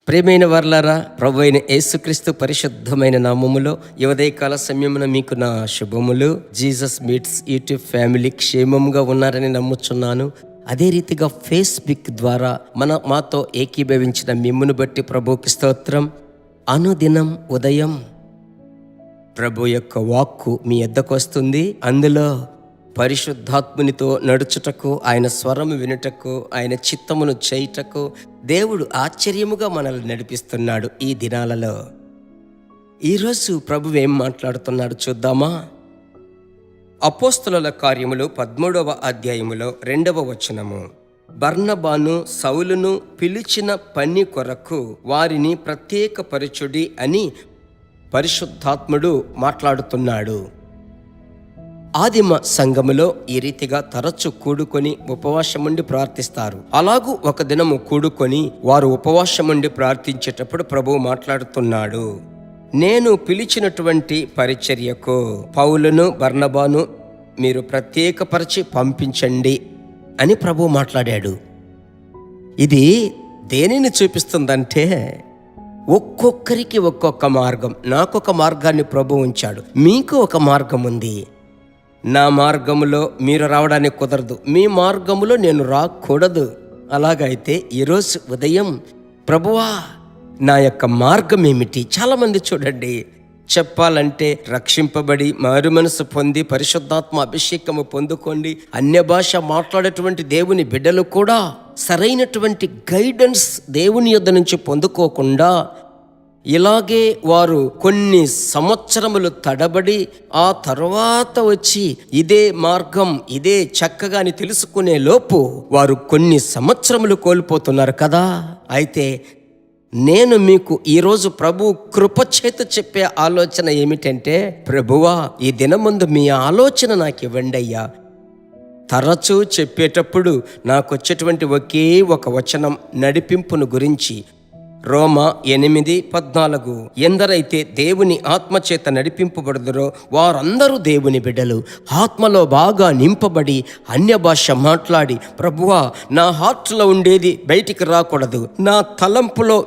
ప్రియమైన వర్లారా, ప్రభు అయిన యేసుక్రీస్తు పరిశుద్ధమైన నామములో ఈ ఉదయకాల సమయమున మీకు నా శుభములు. జీసస్ మీట్స్ యూట్యూబ్ ఫ్యామిలీ క్షేమంగా ఉన్నారని నమ్ముచున్నాను. అదే రీతిగా ఫేస్బుక్ ద్వారా మాతో ఏకీభవించిన మిమ్మును బట్టి ప్రభువుకి స్తోత్రం. అనుదినం ఉదయం ప్రభు యొక్క వాక్కు మీ యొద్దకు వస్తుంది. అందులో పరిశుద్ధాత్మునితో నడుచుటకు, ఆయన స్వరము వినుటకు, ఆయన చిత్తమును చేయుటకు దేవుడు ఆశ్చర్యముగా మనల్ని నడిపిస్తున్నాడు. ఈ దినాలలో ఈరోజు ప్రభువు ఏం మాట్లాడుతున్నాడు చూద్దామా? అపోస్తలుల కార్యములు 13వ అధ్యాయములో 2వ వచనము. బర్నబాను సౌలును పిలిచిన పని కొరకు వారిని ప్రత్యేకపరచుడి అని పరిశుద్ధాత్ముడు మాట్లాడుతున్నాడు. ఆదిమ సంఘములో ఈ రీతిగా తరచు కూడుకొని ఉపవాసముండి ప్రార్థిస్తారు. అలాగూ ఒక దినము కూడుకొని వారు ఉపవాసముండి ప్రార్థించేటప్పుడు ప్రభువు మాట్లాడుతున్నాడు. నేను పిలిచినటువంటి పరిచర్యకు పౌలును బర్నబాను మీరు ప్రత్యేకపరిచి పంపించండి అని ప్రభువు మాట్లాడాడు. ఇది దేనిని చూపిస్తుందంటే, ఒక్కొక్కరికి ఒక్కొక్క మార్గం. నాకొక మార్గాన్ని ప్రభువు ఉంచాడు, మీకు ఒక మార్గం ఉంది. నా మార్గములో మీరు రావడానికి కుదరదు, మీ మార్గములో నేను రాకూడదు. అలాగైతే ఈరోజు ఉదయం ప్రభువా నా యొక్క మార్గం ఏమిటి? చాలామంది చూడండి, చెప్పాలంటే రక్షింపబడి మారు మనసు పొంది పరిశుద్ధాత్మ అభిషేకము పొందుకోండి అన్య భాష మాట్లాడేటువంటి దేవుని బిడ్డలు కూడా సరైనటువంటి గైడెన్స్ దేవుని యొద్ద నుంచి పొందుకోకుండా ఇలాగే వారు కొన్ని సంవత్సరములు తడబడి ఆ తర్వాత వచ్చి ఇదే మార్గం, ఇదే చక్కగా అని తెలుసుకునే లోపు వారు కొన్ని సంవత్సరములు కోల్పోతున్నారు కదా. అయితే నేను మీకు ఈరోజు ప్రభు కృపచేత చెప్పే ఆలోచన ఏమిటంటే, ప్రభువా ఈ దినమందు మీ ఆలోచన నాకు ఇవ్వండి అయ్యా. తరచూ చెప్పేటప్పుడు నాకు వచ్చేటువంటి ఒకే ఒక వచనం నడిపింపును గురించి. రోమా 8:14. ఎందరైతే దేవుని ఆత్మచేత నడిపింపబడుదరో వారందరూ దేవుని బిడ్డలు. ఆత్మలో బాగా నింపబడి అన్య భాష మాట్లాడి, ప్రభువా నా హార్ట్లో ఉండేది బయటికి రాకూడదు, నా తలంపులో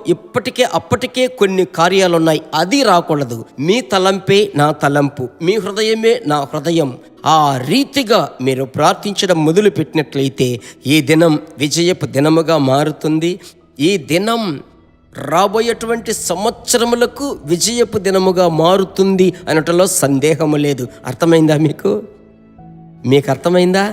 అప్పటికే కొన్ని కార్యాలున్నాయి, అది రాకూడదు. మీ తలంపే నా తలంపు, మీ హృదయమే నా హృదయం. ఆ రీతిగా మీరు ప్రార్థించడం మొదలుపెట్టినట్లయితే ఈ దినం విజయపు దినముగా మారుతుంది. ఈ దినం రాబోయేటువంటి సంవత్సరములకు విజయపు దినముగా మారుతుంది అనటంలో సందేహము లేదు. అర్థమైందా? మీకు అర్థమైందా?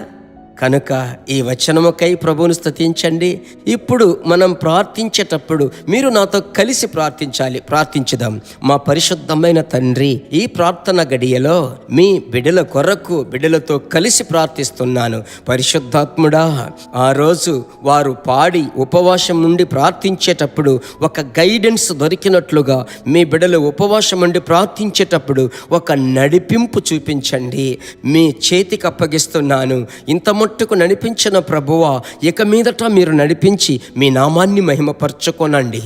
కనుక ఈ వచనముకై ప్రభువును స్తుతించండి. ఇప్పుడు మనం ప్రార్థించేటప్పుడు మీరు నాతో కలిసి ప్రార్థించుదాం. మా పరిశుద్ధమైన తండ్రి, ఈ ప్రార్థన గడియలో మీ బిడ్డల కొరకు బిడ్డలతో కలిసి ప్రార్థిస్తున్నాను. పరిశుద్ధాత్ముడా, ఆ రోజు వారు పాడి ఉపవాసం నుండి ప్రార్థించేటప్పుడు ఒక గైడెన్స్ దొరికినట్లుగా మీ బిడ్డలు ఉపవాసం నుండి ప్రార్థించేటప్పుడు ఒక నడిపింపు చూపించండి. మీ చేతికి అప్పగిస్తున్నాను. ఇంత మట్టుకు నడిపించిన ప్రభువా, ఇక మీదట మీరు నడిపించి మీ నామాన్ని మహిమపరచుకోనండి.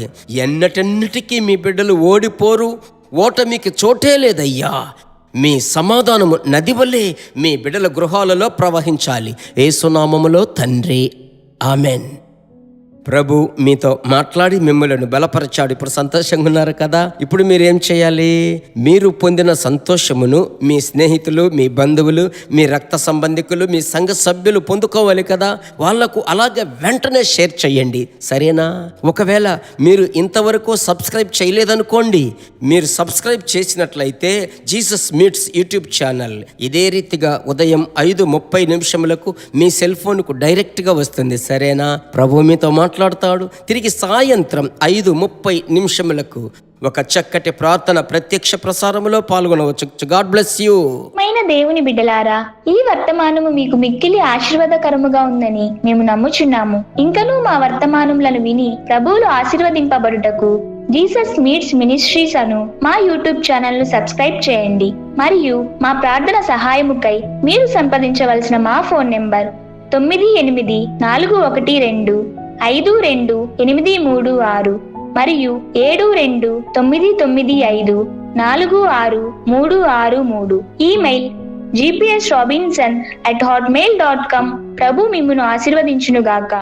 ఎన్నటెన్నిటికీ మీ బిడ్డలు ఓడిపోరు, ఓటమికి చోటే లేదయ్యా. మీ సమాధానము నది వలె మీ బిడ్డల గృహాలలో ప్రవహించాలి. యేసునామములో తండ్రి, ఆమెన్. ప్రభు మీతో మాట్లాడి మిమ్మల్ని బలపరచాడు. ఇప్పుడు సంతోషంగా ఉన్నారు కదా. ఇప్పుడు మీరేం చేయాలి? మీరు పొందిన సంతోషమును మీ స్నేహితులు, మీ బంధువులు, మీ రక్త సంబంధికులు, మీ సంఘ సభ్యులు పొందుకోవాలి కదా. వాళ్లకు అలాగే వెంటనే షేర్ చేయండి, సరేనా? ఒకవేళ మీరు ఇంతవరకు సబ్స్క్రైబ్ చేయలేదనుకోండి, మీరు సబ్స్క్రైబ్ చేసినట్లయితే జీసస్ మీట్స్ యూట్యూబ్ ఛానల్ ఇదే రీతిగా ఉదయం 5:30 మీ సెల్ ఫోన్కు డైరెక్ట్గా వస్తుంది, సరేనా? ప్రభు మీతో మాట్లాడతాడు. తిరిగి సాయంత్రం 5:30 ఒక చక్కటి ప్రార్థన ప్రత్యక్ష ప్రసారములో పాల్గొనవచ్చు. God bless you. దేవుని బిడ్డలారా, ఈ వర్తమానము మీకు మిక్కిలి ఆశీర్వాదకరముగా ఉందని మేము నమ్ముచున్నాము. ఇంకనూ మా వర్తమానములను విని ప్రభువులు ఆశీర్వదింపబడుటకు జీసస్ మీట్స్ మినిస్ట్రీస్ అను మా యూట్యూబ్ ఛానల్ ను సబ్స్క్రైబ్ చేయండి. మరియు మా ప్రార్థన సహాయముకై మీరు సంప్రదించవలసిన మా ఫోన్ నెంబర్ 9842528336 మరియు 7299546363. Email gpsrobinson@hotmail.com. ప్రభు మిమ్మును ఆశీర్వదించునుగాక.